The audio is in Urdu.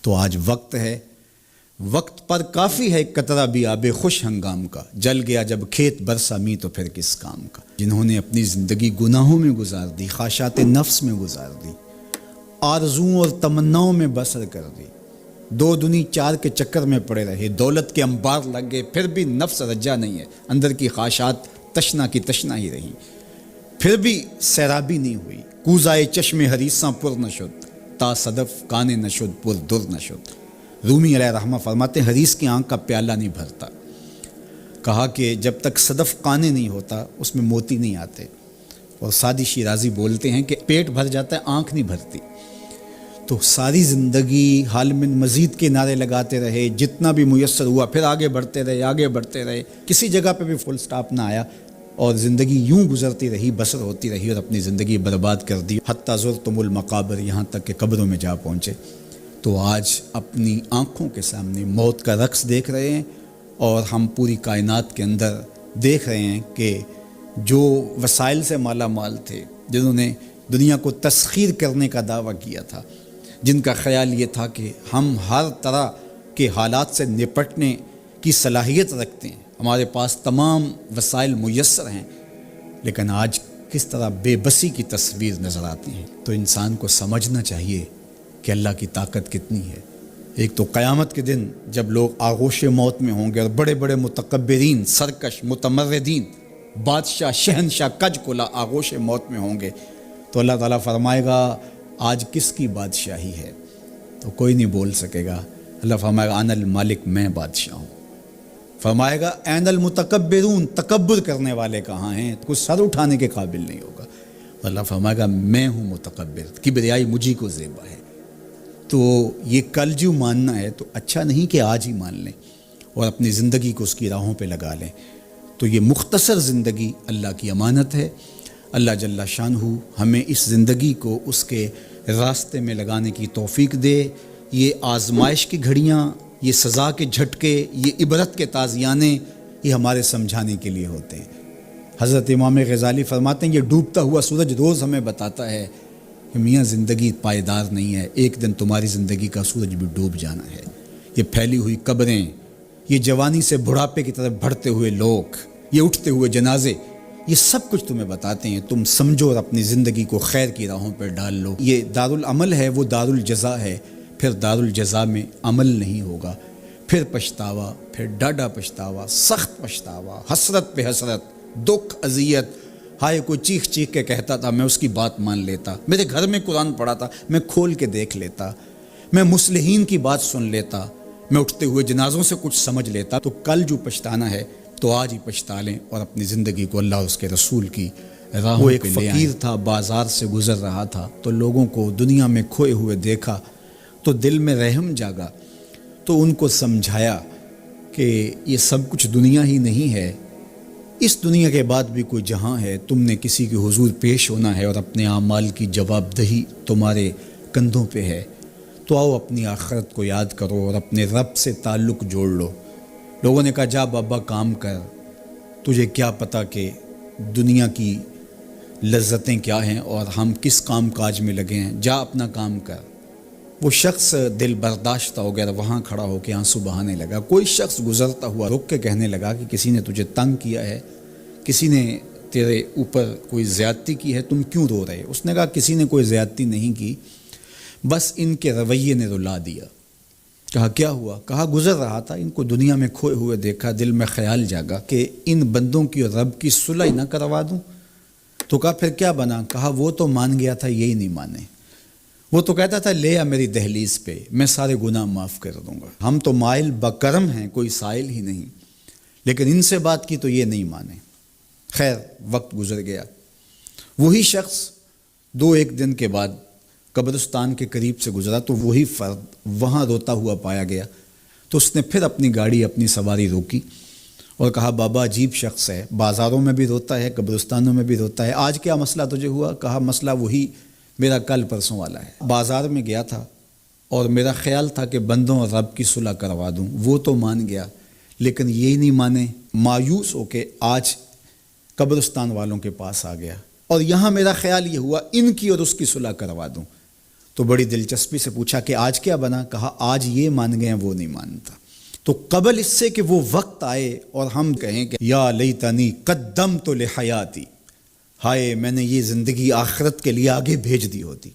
تو آج وقت ہے، وقت پر کافی ہے قطرہ بھی آب خوش ہنگام کا، جل گیا جب کھیت برسا می تو پھر کس کام کا۔ جنہوں نے اپنی زندگی گناہوں میں گزار دی، خواہشات نفس میں گزار دی، آرزوؤں اور تمناؤں میں بسر کر دی، دو دنی چار کے چکر میں پڑے رہے، دولت کے انبار لگ گئے، پھر بھی نفس رجا نہیں ہے، اندر کی خواہشات تشنا کی تشنا ہی رہی، پھر بھی سیرابی نہیں ہوئی، کوزائے چشم حریصاں پر نشد، تا صدف کانے نشد پر در نشد۔ رومی علیہ رحمہ فرماتے ہیں حدیث کی آنکھ کا پیالہ نہیں بھرتا، کہا کہ جب تک صدف قانے نہیں ہوتا اس میں موتی نہیں آتے، اور سادی شیرازی بولتے ہیں کہ پیٹ بھر جاتا ہے آنکھ نہیں بھرتی۔ تو ساری زندگی حال من مزید کے نعرے لگاتے رہے، جتنا بھی میسر ہوا پھر آگے بڑھتے رہے، آگے بڑھتے رہے، کسی جگہ پہ بھی فل سٹاپ نہ آیا، اور زندگی یوں گزرتی رہی، بسر ہوتی رہی، اور اپنی زندگی برباد کر دی، حتیٰ زرتم المقابر، یہاں تک کہ قبروں میں جا پہنچے۔ تو آج اپنی آنکھوں کے سامنے موت کا رقص دیکھ رہے ہیں، اور ہم پوری کائنات کے اندر دیکھ رہے ہیں کہ جو وسائل سے مالا مال تھے، جنہوں نے دنیا کو تسخیر کرنے کا دعویٰ کیا تھا، جن کا خیال یہ تھا کہ ہم ہر طرح کے حالات سے نپٹنے کی صلاحیت رکھتے ہیں، ہمارے پاس تمام وسائل میسر ہیں، لیکن آج کس طرح بے بسی کی تصویر نظر آتی ہیں۔ تو انسان کو سمجھنا چاہیے کہ اللہ کی طاقت کتنی ہے۔ ایک تو قیامت کے دن جب لوگ آغوش موت میں ہوں گے، اور بڑے بڑے متکبرین، سرکش، متمردین، بادشاہ، شہنشاہ، کج کلا آغوش موت میں ہوں گے، تو اللہ تعالیٰ فرمائے گا آج کس کی بادشاہی ہے؟ تو کوئی نہیں بول سکے گا۔ اللہ فرمائے گا انا المالک، میں بادشاہ ہوں۔ فرمائے گا این المتکبرون، تکبر کرنے والے کہاں ہیں؟ کچھ سر اٹھانے کے قابل نہیں ہوگا۔ اللہ فرمائے گا میں ہوں متکبر، کبریائی مجھی کو زیبا ہے۔ تو یہ کل جو ماننا ہے تو اچھا نہیں کہ آج ہی مان لیں اور اپنی زندگی کو اس کی راہوں پہ لگا لیں۔ تو یہ مختصر زندگی اللہ کی امانت ہے۔ اللہ جل شانہ ہمیں اس زندگی کو اس کے راستے میں لگانے کی توفیق دے۔ یہ آزمائش کی گھڑیاں، یہ سزا کے جھٹکے، یہ عبرت کے تازیانے، یہ ہمارے سمجھانے کے لیے ہوتے ہیں۔ حضرت امام غزالی فرماتے ہیں یہ ڈوبتا ہوا سورج روز ہمیں بتاتا ہے کہ میاں زندگی پائیدار نہیں ہے، ایک دن تمہاری زندگی کا سورج بھی ڈوب جانا ہے۔ یہ پھیلی ہوئی قبریں، یہ جوانی سے بڑھاپے کی طرف بڑھتے ہوئے لوگ، یہ اٹھتے ہوئے جنازے، یہ سب کچھ تمہیں بتاتے ہیں، تم سمجھو اور اپنی زندگی کو خیر کی راہوں پر ڈال لو۔ یہ دارالعمل ہے، وہ دارالجزا ہے، پھر دارالجزا میں عمل نہیں ہوگا، پھر پچھتاوا، پھر ڈاڈا پچھتاوا، سخت پچھتاوا، حسرت پہ حسرت، دکھ، اذیت۔ ہائے کوئی چیخ چیخ کے کہتا تھا میں اس کی بات مان لیتا، میرے گھر میں قرآن پڑھا تھا میں کھول کے دیکھ لیتا، میں مصلحین کی بات سن لیتا، میں اٹھتے ہوئے جنازوں سے کچھ سمجھ لیتا۔ تو کل جو پچھتانا ہے تو آج ہی پچھتا لیں، اور اپنی زندگی کو اللہ اور اس کے رسول کی راہوں پہ لے آئیں۔ وہ ایک فقیر تھا، بازار سے گزر رہا تھا، تو لوگوں کو دنیا میں کھوئے ہوئے دیکھا تو دل میں رحم جاگا، تو ان کو سمجھایا کہ یہ سب کچھ دنیا ہی نہیں ہے، اس دنیا کے بعد بھی کوئی جہاں ہے، تم نے کسی کے حضور پیش ہونا ہے، اور اپنے اعمال کی جواب دہی تمہارے کندھوں پہ ہے۔ تو آؤ اپنی آخرت کو یاد کرو اور اپنے رب سے تعلق جوڑ لو۔ لوگوں نے کہا جا بابا کام کر، تجھے کیا پتہ کہ دنیا کی لذتیں کیا ہیں اور ہم کس کام کاج میں لگے ہیں، جا اپنا کام کر۔ وہ شخص دل برداشتہ ہو گیا، وہاں کھڑا ہو کے آنسو بہانے لگا۔ کوئی شخص گزرتا ہوا رک کے کہنے لگا کہ کسی نے تجھے تنگ کیا ہے، کسی نے تیرے اوپر کوئی زیادتی کی ہے، تم کیوں رو رہے؟ اس نے کہا کسی نے کوئی زیادتی نہیں کی، بس ان کے رویے نے رلا دیا۔ کہا کیا ہوا؟ کہا گزر رہا تھا، ان کو دنیا میں کھوئے ہوئے دیکھا، دل میں خیال جاگا کہ ان بندوں کی اور رب کی صلح نہ کروا دوں۔ تو کہا پھر کیا بنا؟ کہا وہ تو مان گیا تھا، یہی نہیں مانے۔ وہ تو کہتا تھا لے آ میری دہلیز پہ، میں سارے گناہ معاف کر دوں گا۔ ہم تو مائل بکرم ہیں، کوئی سائل ہی نہیں، لیکن ان سے بات کی تو یہ نہیں مانے۔ خیر وقت گزر گیا، وہی شخص ایک دن کے بعد قبرستان کے قریب سے گزرا تو وہی فرد وہاں روتا ہوا پایا گیا۔ تو اس نے پھر اپنی گاڑی، اپنی سواری روکی اور کہا بابا عجیب شخص ہے، بازاروں میں بھی روتا ہے، قبرستانوں میں بھی روتا ہے، آج کیا مسئلہ تجھے ہوا؟ کہا مسئلہ وہی میرا کل پرسوں والا ہے۔ بازار میں گیا تھا اور میرا خیال تھا کہ بندوں اور رب کی صلح کروا دوں، وہ تو مان گیا لیکن یہی نہیں مانے، مایوس ہو کے آج قبرستان والوں کے پاس آ گیا، اور یہاں میرا خیال یہ ہوا ان کی اور اس کی صلح کروا دوں۔ تو بڑی دلچسپی سے پوچھا کہ آج کیا بنا؟ کہا آج یہ مان گئے ہیں وہ نہیں مانتا۔ تو قبل اس سے کہ وہ وقت آئے اور ہم کہیں کہ یا لیتنی قدمت لحیاتی، ہائے میں نے یہ زندگی آخرت کے لیے آگے بھیج دی ہوتی۔